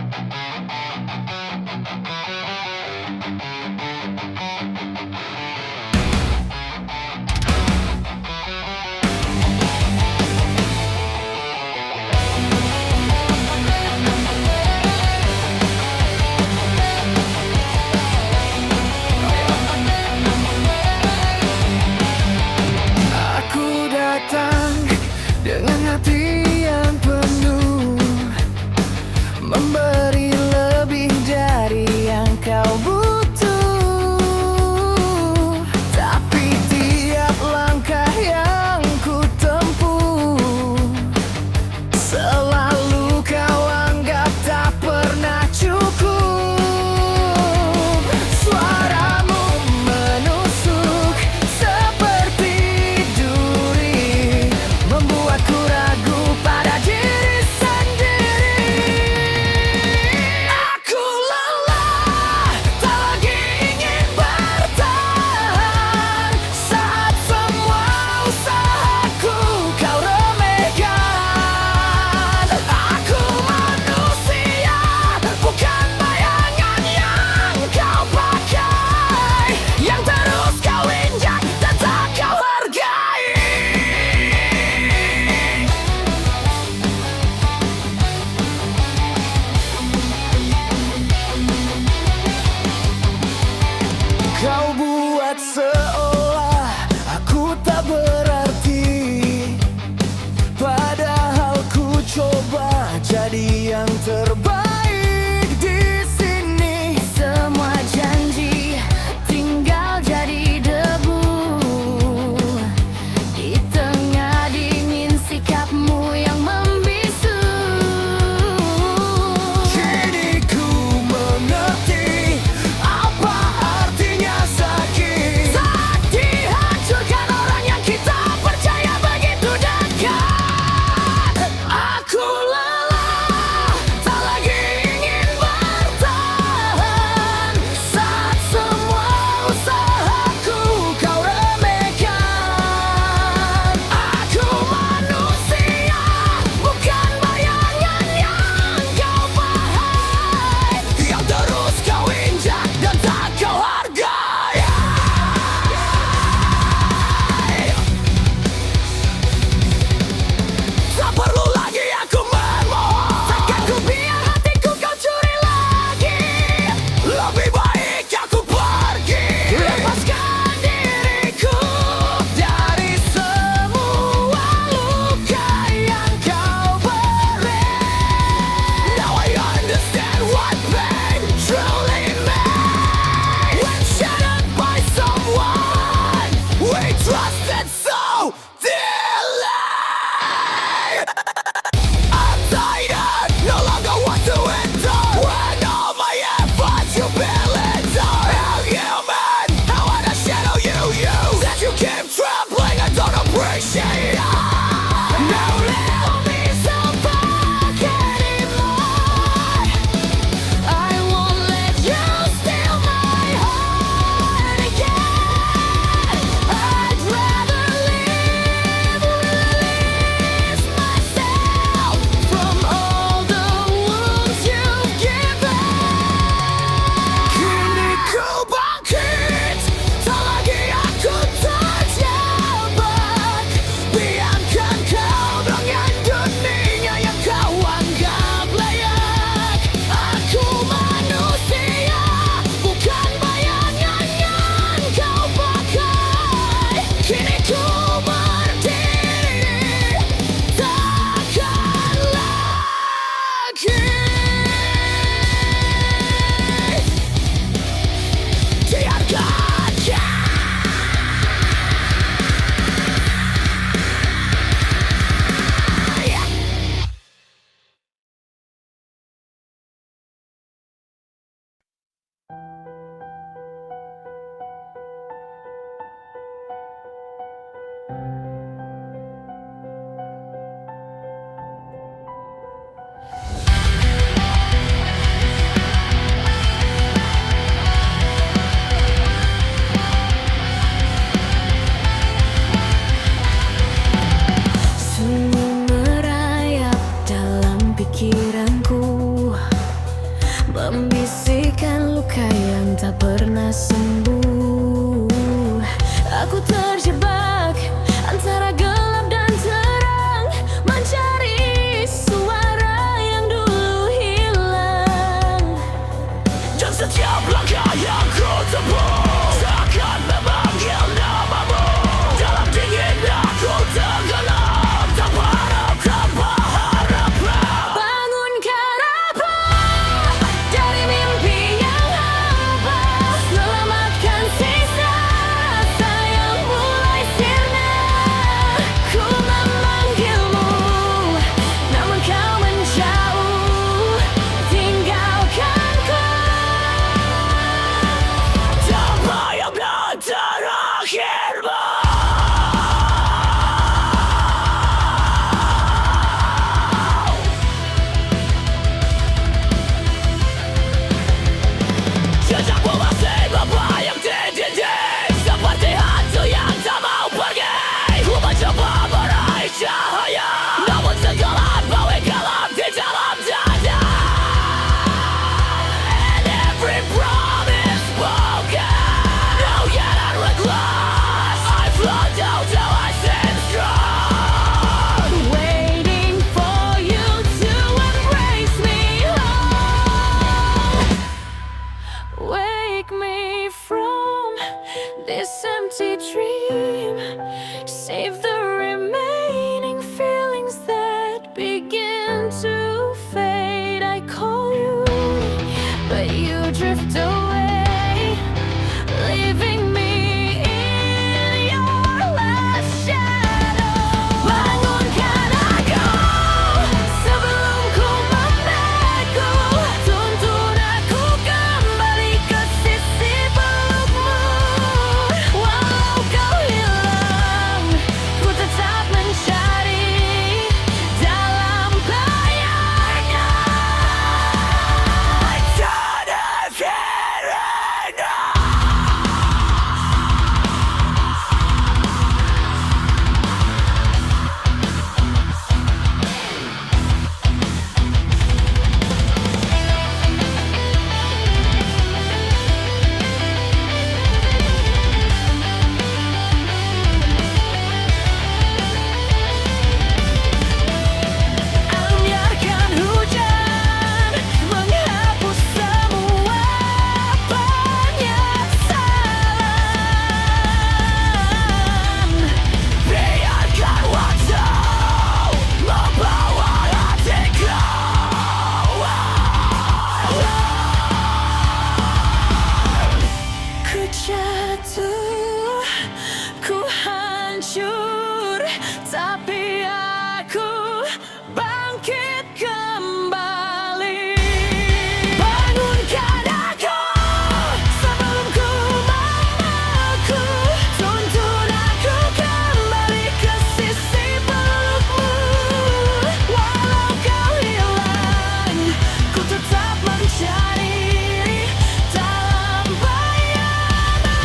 Aku datang dengan hati yang penuh, memberi lebih dari yang kau butuh. Tapi tiap langkah yang ku tempuh selalu kau anggap tak pernah cukup. Suaramu menusuk seperti duri, membuatku ragu pada diri sendiri. Aku lelah, tak lagi ingin bertahan saat semua usahaku kau remehkan. Aku manusia, bukan bayangan yang kau pakai, yang terus kau injak dan tak kau hargai. Kau buat seolah aku tak berarti, padahal ku coba jadi yang terbaik di sini. Semua janji tinggal jadi debu di tengah dingin sikapmu yang membisu. Kini ku mengerti apa artinya sakit saat dihancurkan orang yang kita percaya begitu dekat. Aku lelah, tak lagi drift away, leaving me in your last shadow. Bangunkan aku sebelum ku membeku, tuntun aku kembali ke sisi pelukmu. Walau kau hilang, ku tetap mencari dalam bayangnya. Biarkan hujan menghapus semua penyesalan. Biarkan waktu membawa hatiku. Ku jatuh, ku hancur, tapi aku bangkit kembali. Bangunkan aku sebelum ku membeku, tuntun aku kembali ke sisi pelukmu. Walau kau hilang, ku tetap mencari dalam bayangan.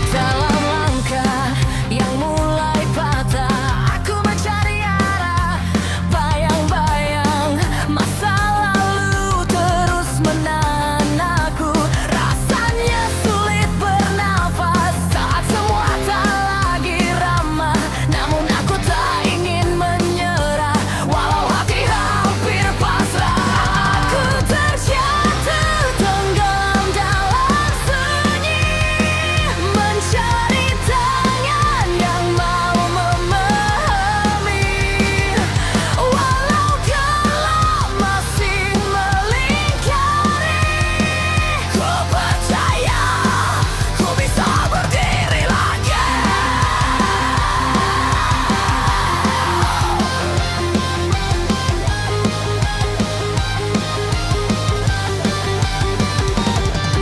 Dalam langkah yang mulai patah, aku mencari arah. Bayang-bayang masa lalu terus menahan aku. Rasanya sulit bernafas saat semua tak lagi ramah. Namun aku tak ingin menyerah, walau hati hampir pasrah. Aku terjatuh tenggelam dalam sunyi, mencari tangan yang mau memahami. Walau gelap masih melingkari, ku percaya ku bisa berdiri lagi.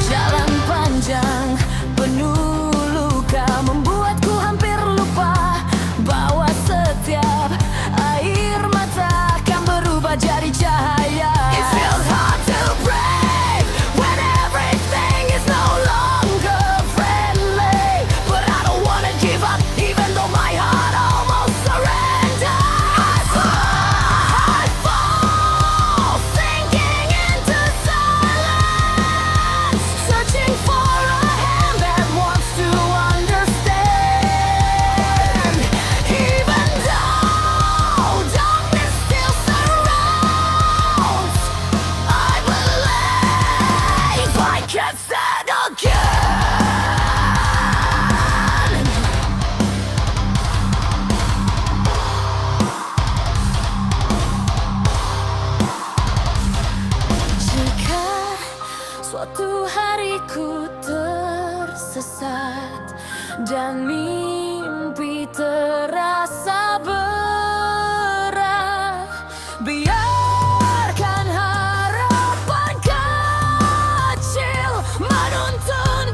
Jalan panjang penuh luka membuatku hampir lupa bahwa setiap air mata akan berubah jadi cahaya. It feels hard to break when everything is no longer friendly, but I don't wanna give up even though my heart almost surrenders. I fall, sinking into silence, searching for a hand that wants to understand. Even though darkness still surrounds, I believe I can stand again. Jika suatu hari ku tersesat dan mimpi terasa berat, biarkan harapan kecil menuntun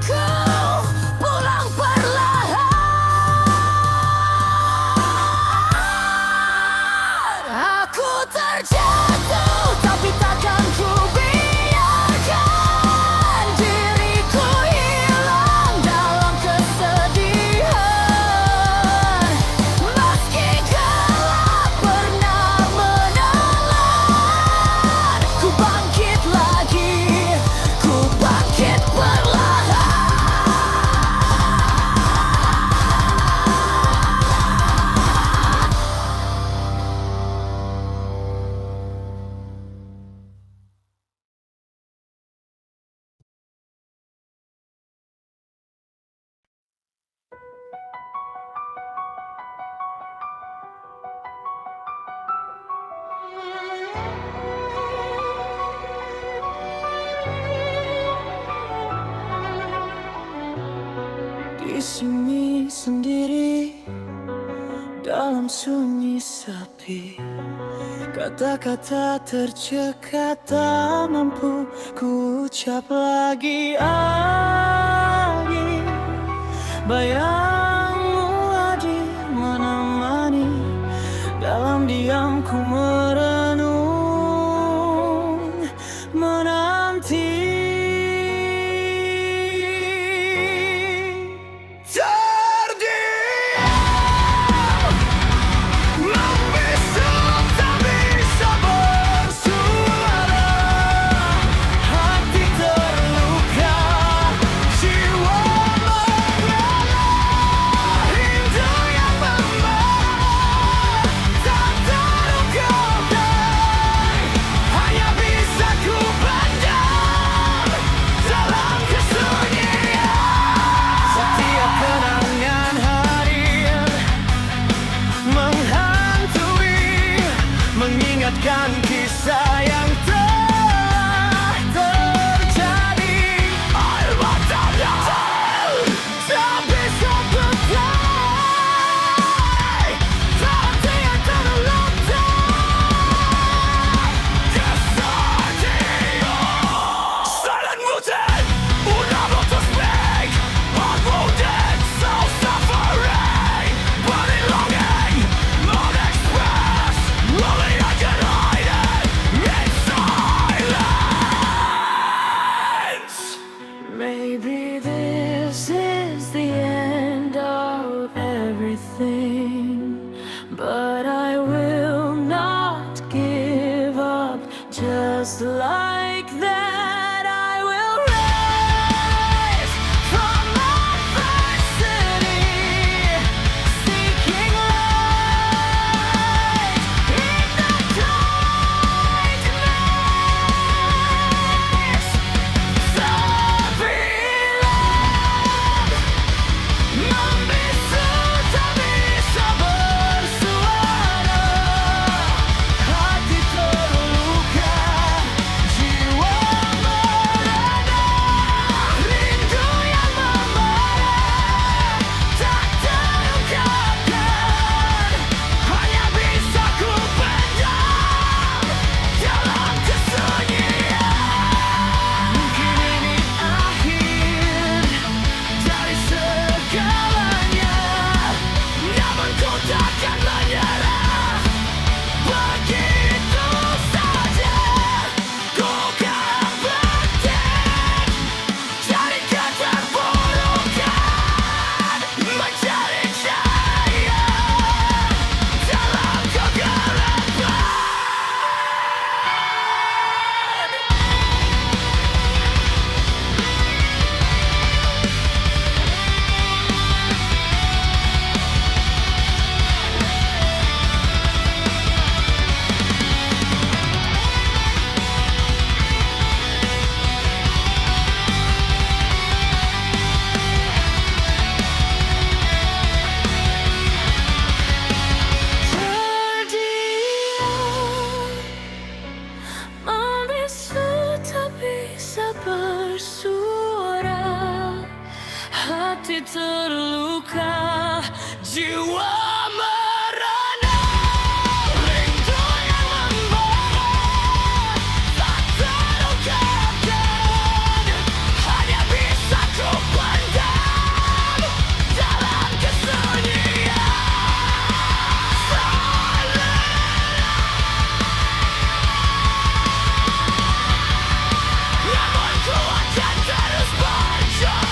di sini sendiri dalam sunyi sepi. Kata-kata tercekat tak mampu ku ucap lagi. Bayangmu hadir menemani dalam diamku merenung menanti. Mengingatkan kisah yang telah terjadi. Air matanya tak bisa berdaya, hati yang terluka. Kesedihan silent muted, unable to speak, heart wounded, soul suffering, burning longing, not expressed. Only I can hide it in silence. Maybe this is the end of everything, but I will not give up just like that. I will rise from adversity, seeking light in the darkness. So beloved, membisu tak bisa bersuara, hati terluka, jiwa merana, rindu yang membara, tak terungkapkan, hanya bisa ku pendam dalam kesunyian. Mungkin ini akhir dari segalanya, namun ku takkan menyerah begitu saja. Ku kan bangkit dari keterpurukan, mencari cahaya dalam kegelapan. Terdiam, membisu tak bisa bersuara, hati terluka, jiwa merana, rindu yang membara, tak terungkapkan, hanya bisa ku pendam dalam kesunyian. Namun ku akan terus berjuang.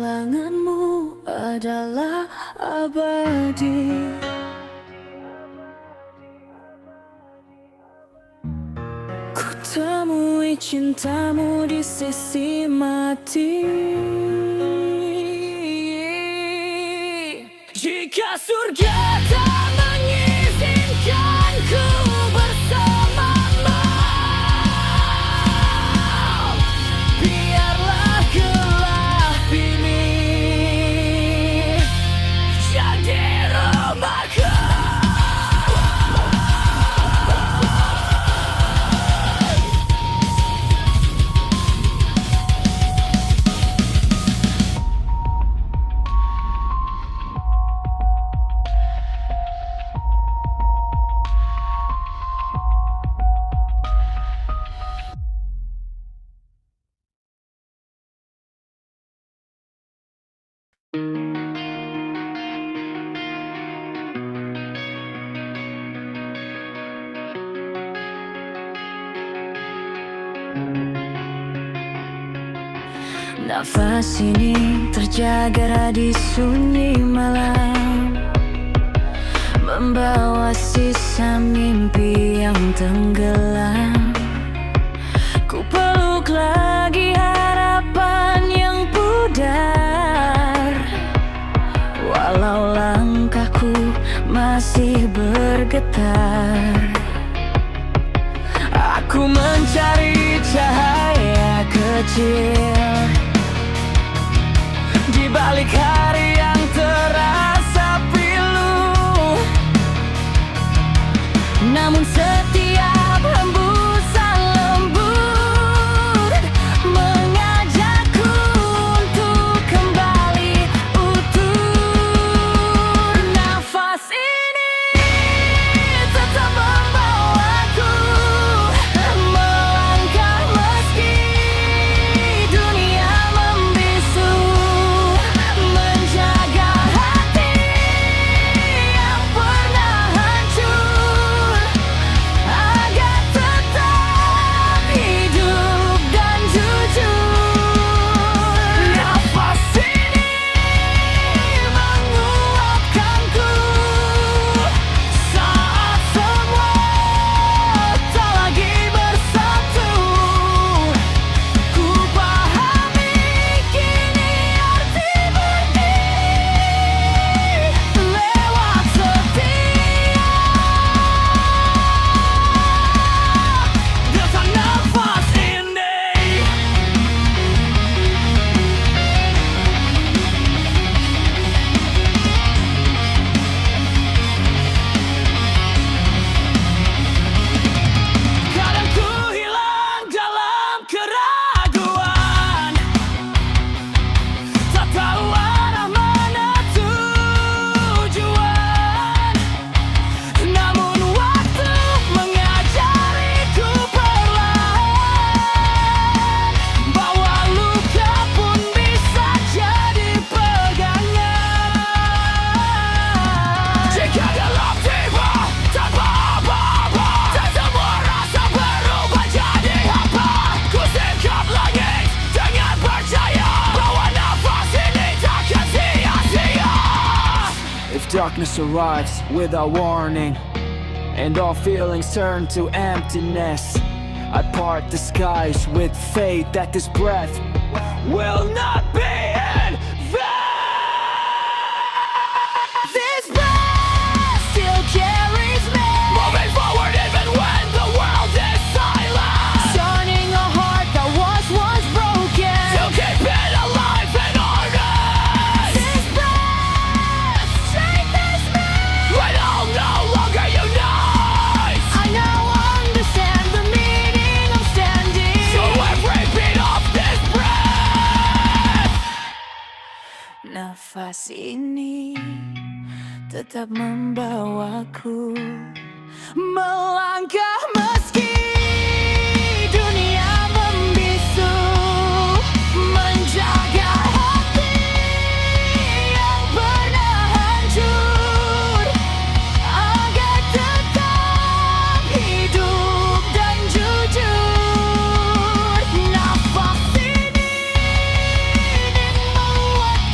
Kenanganmu adalah abadi. Ku temui cintamu di sisi mati. Jika surga tak mengizinkanku bersamamu, biarlah gelap ini jadi rumahku. Nafas ini terjaga di sunyi malam, membawa sisa mimpi yang tenggelam. Ku peluk lagi harapan yang pudar, walau langkahku masih bergetar. Aku mencari cahaya kecil di balik hari yang terasa pilu. Namun setiap hembusan lembut mengajakku untuk kembali utuh. Nafas ini tetap membawaku melangkah meski dunia membisu, menjaga hati yang pernah hancur agar tetap hidup dan jujur. Nafas ini menguatkanku saat semua tak lagi bersatu. Ku pahami kini arti berdiri lewat setia. Detak nafas ini. Kadang ku hilang dalam keraguan, tak tahu arah mana tujuan. Namun waktu mengajariku perlahan bahwa luka pun bisa jadi pegangan. Jika gelap tiba tanpa apa-apa dan semua rasa berubah jadi hampa, ku singkap langit dengan percaya bahwa nafas ini takkan sia-sia. If darkness arrives without warning and all feelings turn to emptiness, I part the skies with faith that this breath will not be in vain. This breath still carries me, Moving forward even when the world is silent, turning a heart that was once broken. to keep it alive and honest. This breath strengthens me. When all no longer unite, I now understand the meaning of standing. so every beat of this breath. Nafas ini tetap membawaku melangkah meski dunia membisu, menjaga hati yang pernah hancur agar tetap hidup dan jujur. Nafas ini ingin menguatkanku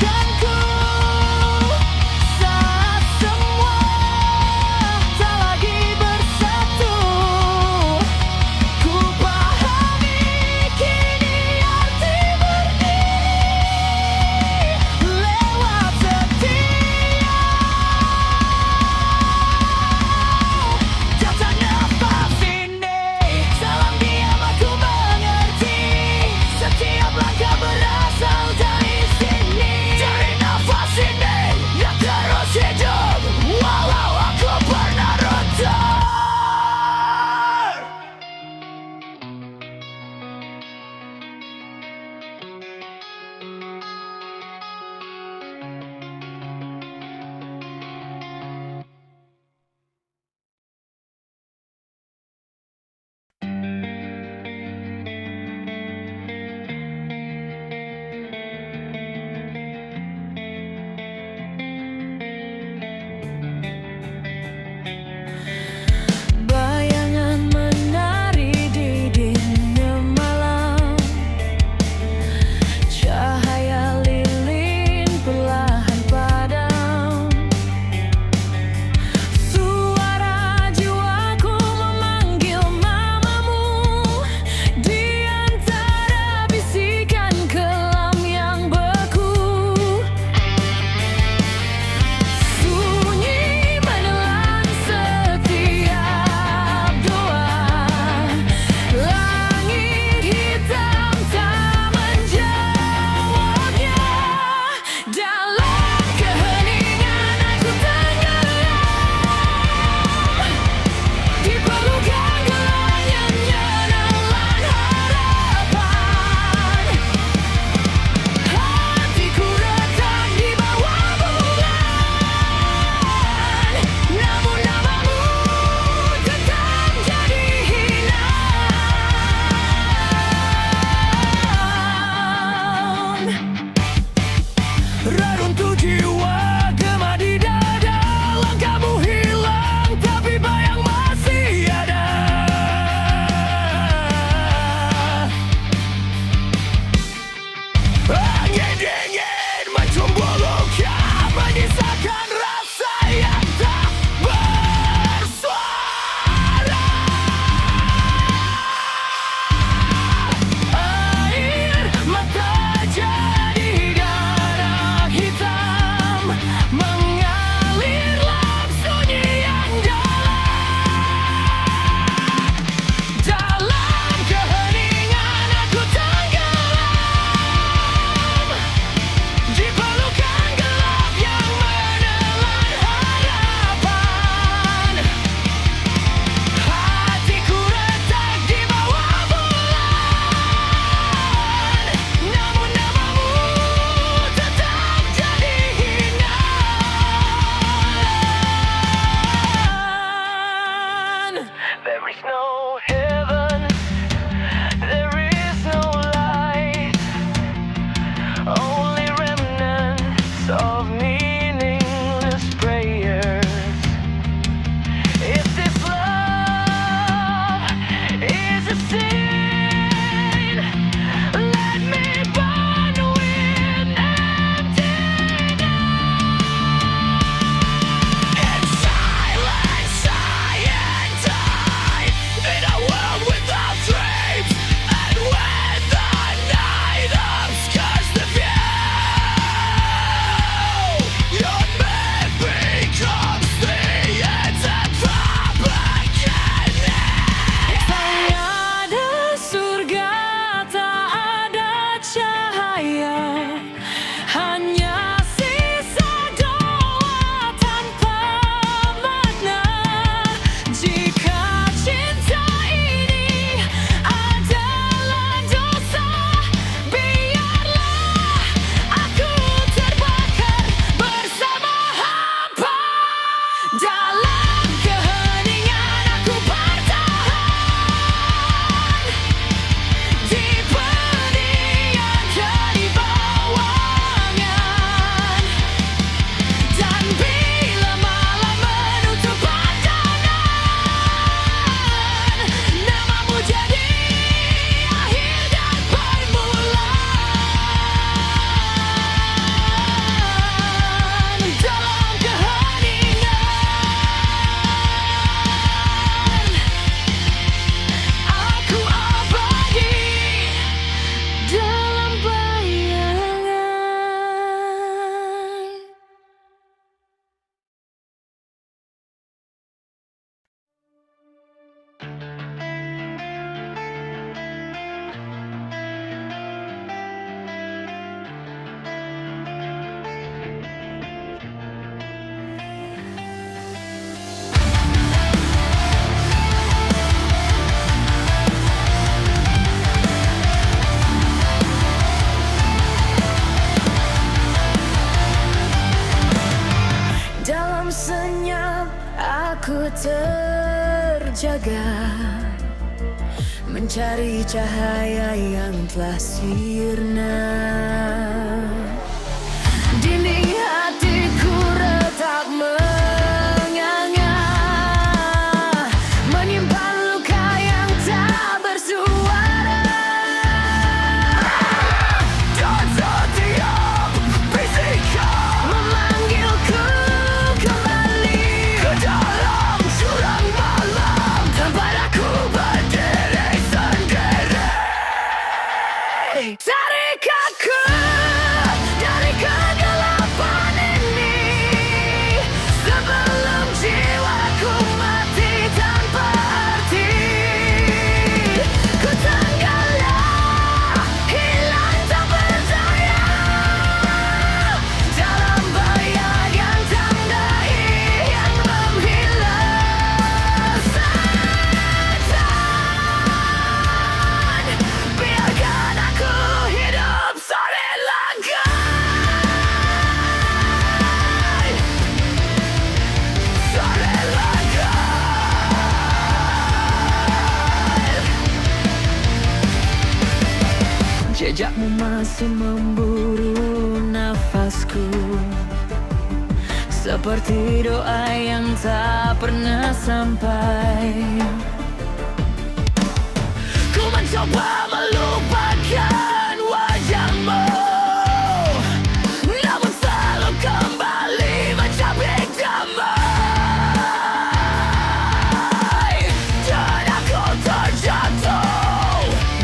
Ku terjaga mencari cahaya yang telah sirna. Dinding hatiku retak menganga, menyimpan luka yang tak bersuara. Dan setiap bisikan Memanggilku kembali ke dalam jurang malam, tempat aku berdiri sendiri. tarik aku dari kegelapan ini, sebelum jiwaku mati tanpa arti. Ku tenggelam, hilang tak berdaya, dalam bayangan tandai yang menghilang. Setan, biarkan aku hidup sore langkai. Sore Jejakmu masih memburu nafasku, seperti doa yang tak pernah sampai. Ku mencoba melupakan wajahmu, namun selalu kembali mencabik damai. Dan aku terjatuh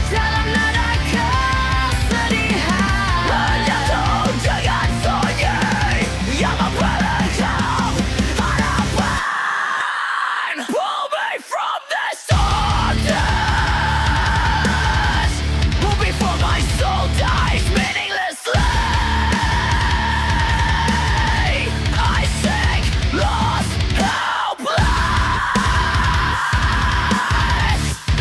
Dalam nada kesedihan, menjatuh dengan sunyi yang memperlengkap harapan. Pull me from this darkness, pull before my soul dies meaninglessly. I sink, lost, helpless,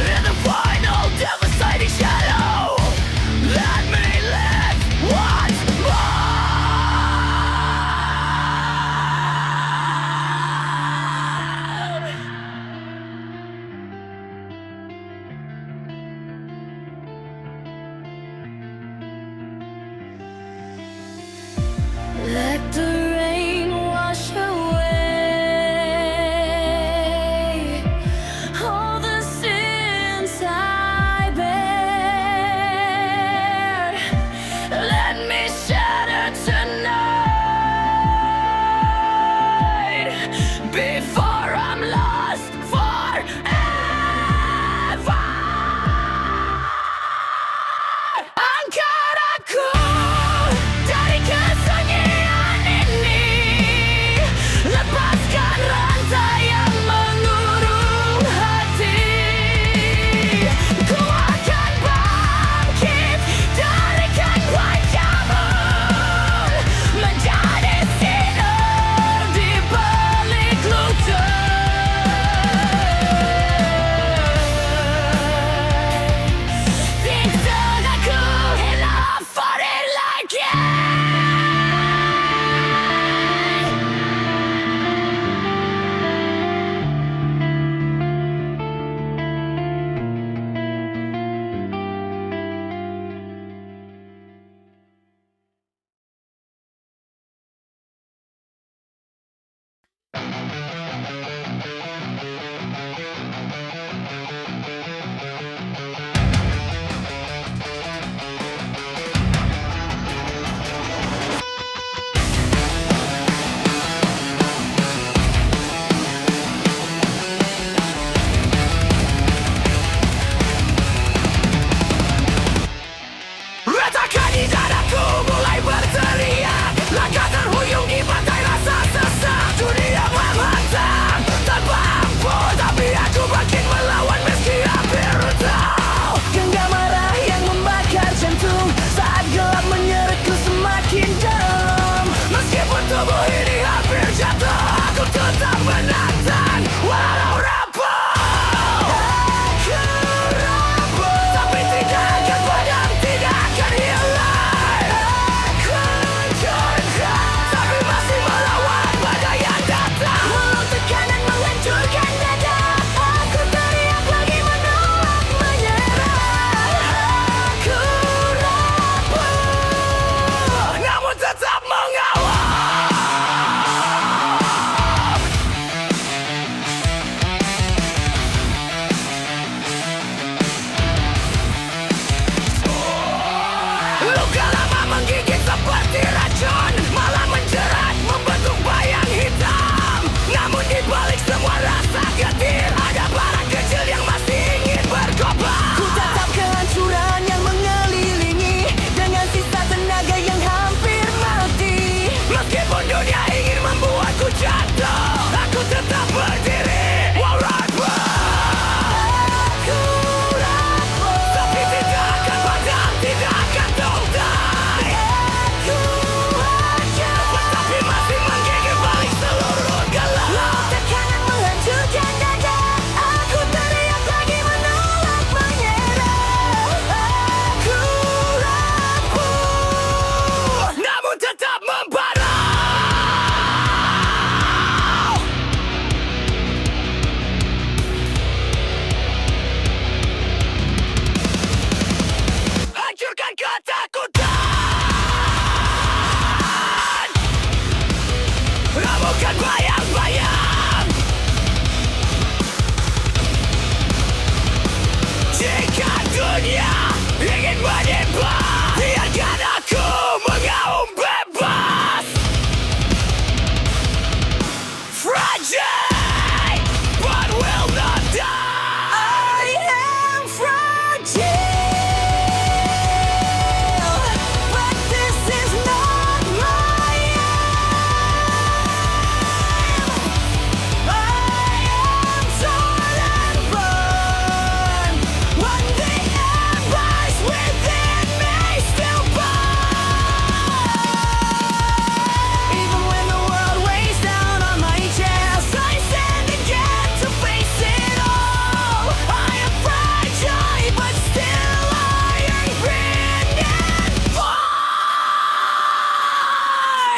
in the final devastating shadow. Let me live once more. let the rain wash away all the sins I bear. Let me shatter tonight before I'm lost forever. Angkat aku dari kesunyian ini,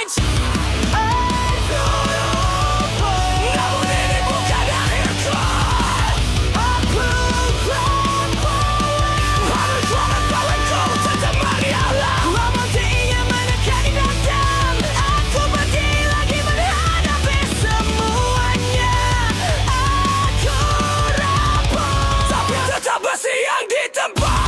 Aku lupa, namun ini bukan akhirku. Aku lupa, harus selamat kawanku tetap mengalah. Namun ingin menekani datang. Aku pergi lagi menghadapi semuanya. Aku rapuh, tapi tetap bersiang di tempat.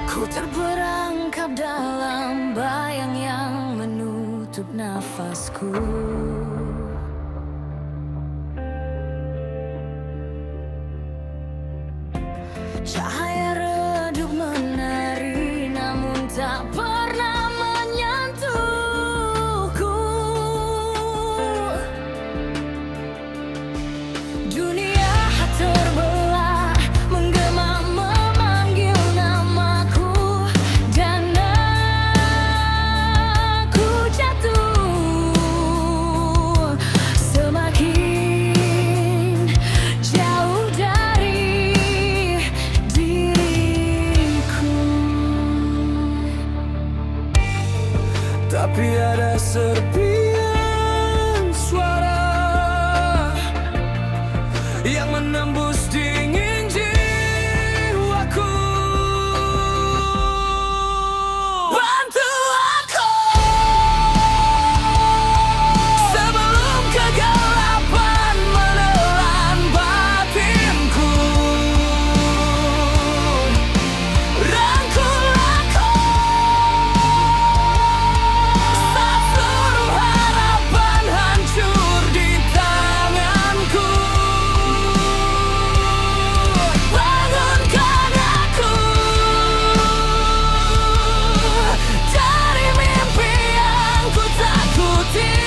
Ku terperangkap dalam bayang yang menutup nafasku. Cahaya redup menari namun tak pernah menyentuhku. Dunia terbelah menggema memanggil namaku dan aku jatuh semakin jauh dari diriku. Tapi ada serpian suara yang menembus dingin jiwaku. Bantu aku sebelum kegelapan menelan batinku. Rangkul aku saat seluruh harapan hancur di tanganku. Bangunkan aku dari mimpi yang ku takuti.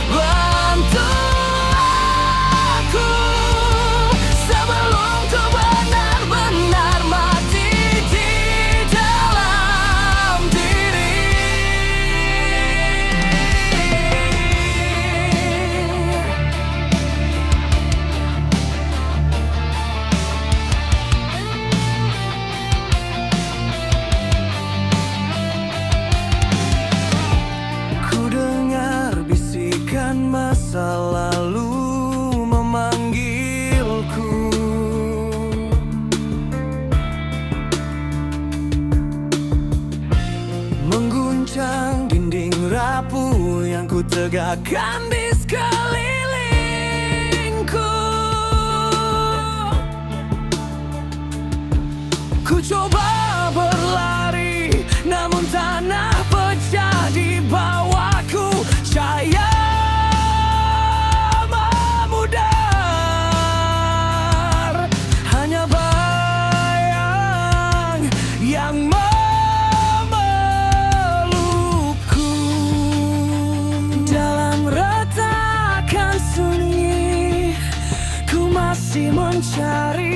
Bantu aku sebelum ku benar-benar mati di dalam diri. Ku dengar bisikan masa lalu memanggilku. Mengguncang dinding rapuh yang ku tegakkan di sekelilingku. Ku coba berlari namun tanah pecah di bawahku. Cahaya memudar, hanya bayang yang memelukku. Dalam retakan sunyi ku masih mencari